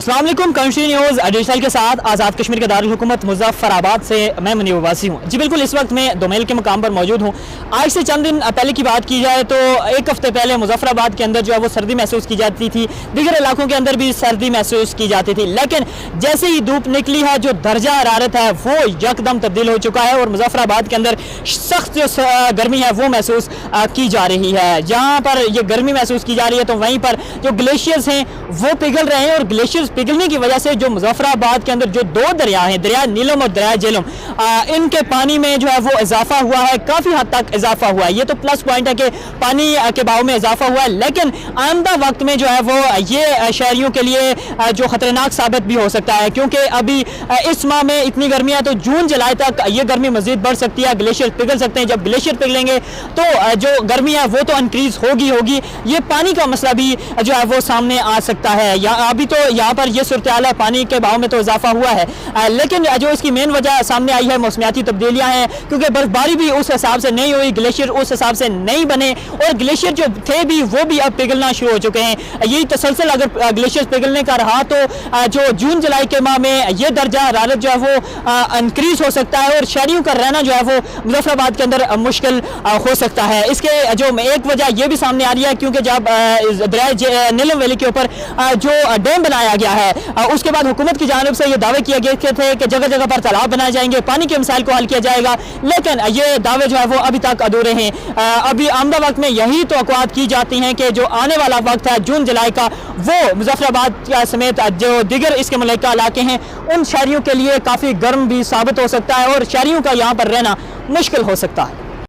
अस्सलाम वालेकुम। Country news digital के साथ आज़ाद कश्मीर के दारुल हुकूमत मुज़फ्फराबाद से मैं मुनीब वासी हूँ। जी बिल्कुल, इस वक्त मैं दोमेल के मुकाम पर मौजूद हूँ। आज से चंद दिन पहले की बात की जाए तो एक हफ्ते पहले मुज़फ्फराबाद के अंदर जो है वो सर्दी महसूस की जाती थी, दीगर इलाकों के अंदर भी सर्दी महसूस की जाती थी, लेकिन जैसे ही धूप निकली है जो दर्जा हरारत है वो यकदम तब्दील हो चुका है और मुज़फ्फराबाद के अंदर सख्त जो गर्मी है वो महसूस की जा रही है। जहाँ पर ये गर्मी महसूस की जा रही है तो वहीं पर जो ग्लेशियर्स हैं वो पिघल रहे हैं और ग्लेशियर्स पिघलने की वजह से जो मुज़फ्फराबाद के अंदर जो दो दरिया हैं, दरिया नीलम और दरिया झेलम, इनके पानी में जो है वो इजाफा हुआ है, काफ़ी हद तक इजाफा हुआ है। ये तो प्लस पॉइंट है कि पानी के बहाव में इजाफा हुआ है, लेकिन आइंदा वक्त में जो है वो ये शहरियों के लिए जो खतरनाक साबित भी हो सकता है, क्योंकि अभी इस माह में इतनी गर्मी है तो जून जुलाई तक ये गर्मी मजीद बढ़ सकती है, ग्लेशियर पिघल सकते हैं। जब ग्लेशियर पिघलेंगे तो जो गर्मी है वो तो इंक्रीज होगी, ये पानी का मसला भी जो है वो सामने आ सकता है। अभी तो यहाँ पर ये सूरत हाल है, पानी के बहाव में तो इजाफा हुआ है, लेकिन जो इसकी मेन वजह सामने आई है मौसमियाती तब्दीलियां हैं, क्योंकि बर्फबारी भी उस हिसाब से नहीं हुई, ग्लेशियर उस हिसाब से नहीं बने और ग्लेशियर जो थे भी वो भी अब पिघलना शुरू हो चुके हैं। यही तसलसल अगर ग्लेशियर पिघलने का रहा तो जो जून जुलाई के माह में ये दर्जा हरारत जो है वो इंक्रीज हो सकता है और शहरियों का रहना जो है वो मुजफ्फराबाद के अंदर मुश्किल हो सकता है। इसके जो एक वजह ये भी सामने आ रही है, क्योंकि जब दरिया नीलम वैली के ऊपर जो डैम बनाया गया है उसके बाद हुकूमत की जानिब से ये दावे किए गए थे कि जगह जगह पर तालाब बनाए जाएंगे, पानी के मसाइल को हल किया जाएगा, लेकिन ये दावे जो है वो अभी तक अधूरे हैं। अभी आमदा वक्त में यही तवक्कुआत की जाती हैं कि जो आने वाला वक्त है जून जुलाई का, वो मुजफ्फराबाद समेत जो दिगर इसके मुल्का इलाके हैं उन शहरियों के लिए काफ़ी गर्म भी साबित हो सकता है और शहरियों का यहाँ पर रहना मुश्किल हो सकता है।